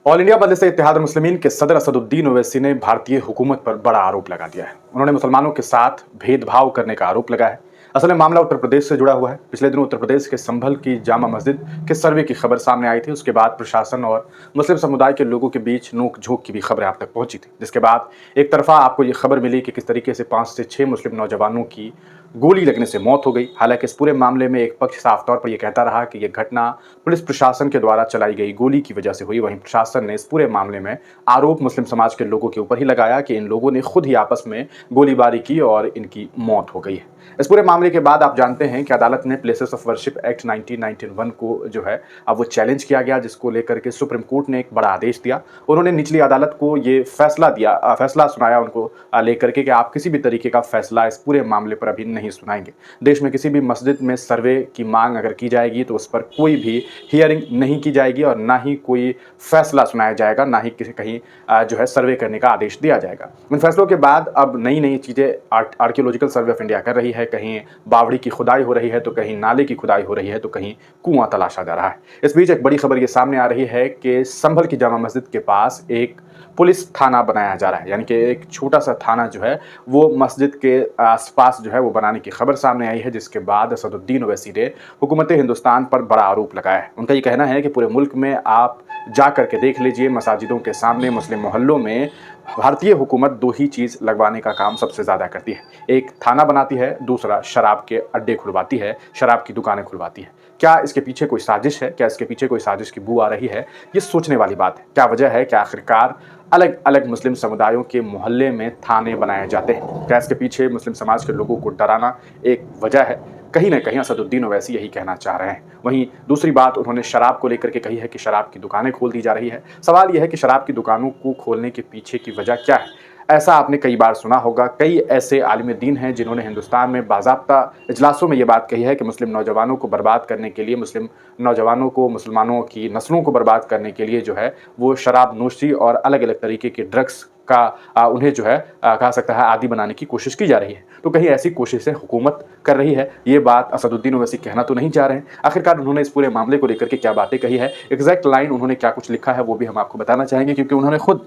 All India मजलिस इत्तेहाद मुस्लिमीन के सदर असदुद्दीन ओवैसी ने भारतीय हुकूमत पर बड़ा आरोप लगा दिया है। उन्होंने मुसलमानों के साथ भेदभाव करने का आरोप लगाया है। असल में मामला उत्तर प्रदेश से जुड़ा हुआ है। पिछले दिनों उत्तर प्रदेश के संभल की जामा मस्जिद के सर्वे की खबर सामने आई थी। उसके बाद प्रशासन और मुस्लिम समुदाय के लोगों के बीच नोक झोंक की भी खबरें आप तक पहुंची थी, जिसके बाद एक तरफा आपको ये खबर मिली कि किस तरीके से 5 से 6 मुस्लिम नौजवानों की गोली लगने से मौत हो गई। हालांकि इस पूरे मामले में एक पक्ष साफ तौर पर यह कहता रहा कि यह घटना पुलिस प्रशासन के द्वारा चलाई गई गोली की वजह से हुई। वहीं प्रशासन ने इस पूरे मामले में आरोप मुस्लिम समाज के लोगों के ऊपर ही लगाया कि इन लोगों ने खुद ही आपस में गोलीबारी की और इनकी मौत हो गई है। इस पूरे मामले के बाद आप जानते हैं कि अदालत ने प्लेसेस ऑफ वर्शिप एक्ट 1991 को जो है अब वो चैलेंज किया गया, जिसको लेकर के सुप्रीम कोर्ट ने एक बड़ा आदेश दिया। उन्होंने निचली अदालत को ये फैसला सुनाया उनको लेकर के कि आप किसी भी तरीके का फैसला इस पूरे मामले पर अभी नहीं सुनाएंगे। देश में किसी भी मस्जिद में सर्वे की मांग अगर की जाएगी तो उस पर कोई भी हियरिंग नहीं की जाएगी और ना ही कोई फैसला सुनाया जाएगा, ना ही किसी कहीं जो है सर्वे करने का आदेश दिया जाएगा। इन फैसलों के बाद अब नई नई चीज़ें आर्कियोलॉजिकल सर्वे ऑफ इंडिया कर रही है। कहीं बावड़ी की खुदाई हो रही है, तो कहीं नाले की खुदाई हो रही है, तो कहीं कुआं तलाशा जा रहा है। इस बीच एक बड़ी खबर ये सामने आ रही है कि संभल की जामा मस्जिद के पास एक पुलिस थाना बनाया जा रहा है, यानी कि एक छोटा सा थाना जो है वो मस्जिद के आसपास जो है वो बनाने की खबर सामने आई है, जिसके बाद असदुद्दीन ओवैसी ने हुकूमत हिंदुस्तान पर बड़ा आरोप लगाया है। उनका ये कहना है कि पूरे मुल्क में आप जा करके देख लीजिए, मसाजिदों के सामने मुस्लिम मोहल्लों में भारतीय हुकूमत दो ही चीज़ लगवाने का काम सबसे ज़्यादा करती है। एक थाना बनाती है, दूसरा शराब के अड्डे खुलवाती है, शराब की दुकानें खुलवाती है। क्या इसके पीछे कोई साजिश है? क्या इसके पीछे कोई साजिश की बू आ रही है? ये सोचने वाली बात है। क्या वजह है कि आखिरकार अलग अलग मुस्लिम समुदायों के मोहल्ले में थाने बनाए जाते हैं? क्या इसके पीछे मुस्लिम समाज के लोगों को डराना एक वजह है? कहीं ना कहीं असदुद्दीन ओवैसी यही कहना चाह रहे हैं। वहीं दूसरी बात उन्होंने शराब को लेकर के कही है कि शराब की दुकानें खोल दी जा रही है। सवाल यह है कि शराब की दुकानों को खोलने के पीछे की वजह क्या है? ऐसा आपने कई बार सुना होगा। कई ऐसे आलिम दीन हैं जिन्होंने हिंदुस्तान में बाज़ाब्ता इजलासों में ये बात कही है कि मुस्लिम नौजवानों को बर्बाद करने के लिए, मुस्लिम नौजवानों को, मुसलमानों की नस्लों को बर्बाद करने के लिए जो है वो शराब नोशी और अलग अलग तरीके के ड्रग्स का उन्हें जो है कहा सकता है आदी बनाने की कोशिश की जा रही है। तो कहीं ऐसी कोशिशें हुकूमत कर रही है? ये बात असदुद्दीन ओवैसी कहना तो नहीं चाह रहे हैं। आखिरकार उन्होंने इस पूरे मामले को लेकर के क्या बातें कही है, एग्जैक्ट लाइन उन्होंने क्या कुछ लिखा है, वो भी हम आपको बताना चाहेंगे, क्योंकि उन्होंने खुद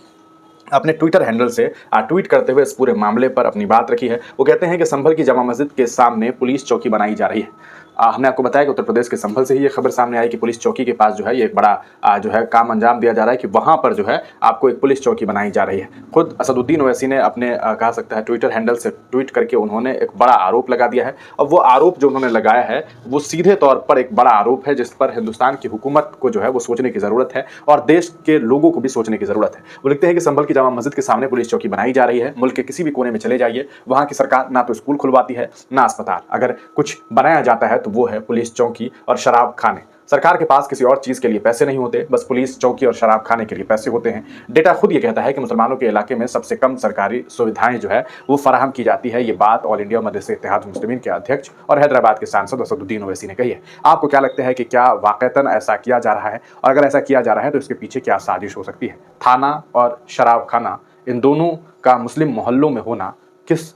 अपने ट्विटर हैंडल से ट्वीट करते हुए इस पूरे मामले पर अपनी बात रखी है। वो कहते हैं कि संभल की जामा मस्जिद के सामने पुलिस चौकी बनाई जा रही है। हमने आपको बताया कि उत्तर प्रदेश के संभल से ही ये खबर सामने आई कि पुलिस चौकी के पास जो है ये एक बड़ा जो है काम अंजाम दिया जा रहा है कि वहां पर जो है आपको एक पुलिस चौकी बनाई जा रही है। खुद असदुद्दीन ओवैसी ने अपने कहा सकता है ट्विटर हैंडल से ट्वीट करके उन्होंने एक बड़ा आरोप लगा दिया है। और वो आरोप जो उन्होंने लगाया है वो सीधे तौर पर एक बड़ा आरोप है, जिस पर हिंदुस्तान की हुकूमत को जो है वो सोचने की जरूरत है और देश के लोगों को भी सोचने की जरूरत है। वो लिखते हैं कि संभल की जामा मस्जिद के सामने पुलिस चौकी बनाई जा रही है। मुल्क के किसी भी कोने में चले जाइए, वहां की सरकार ना तो स्कूल खुलवाती है ना अस्पताल। अगर कुछ बनाया जाता है तो वो है पुलिस चौकी और शराब खाने। सरकार के पास किसी और चीज के लिए पैसे नहीं होते, बस पुलिस चौकी और शराब खाने के लिए पैसे होते हैं। डेटा खुद ये कहता है कि मुसलमानों के इलाके में सबसे कम सरकारी सुविधाएं जो है वो फराहम की जाती है। ये बात ऑल इंडिया मजलिस इत्तेहाद मुस्लिमीन के अध्यक्ष और हैदराबाद के सांसद असदुद्दीन ओवैसी ने कही है। आपको क्या लगता है कि क्या वाकईतन ऐसा किया जा रहा है? और अगर ऐसा किया जा रहा है तो इसके पीछे क्या साजिश हो सकती है? थाना और शराब खाना, इन दोनों का मुस्लिम मोहल्लों में होना किस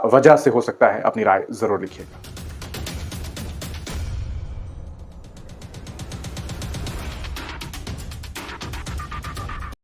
वजह से हो सकता है? अपनी राय जरूर लिखिएगा।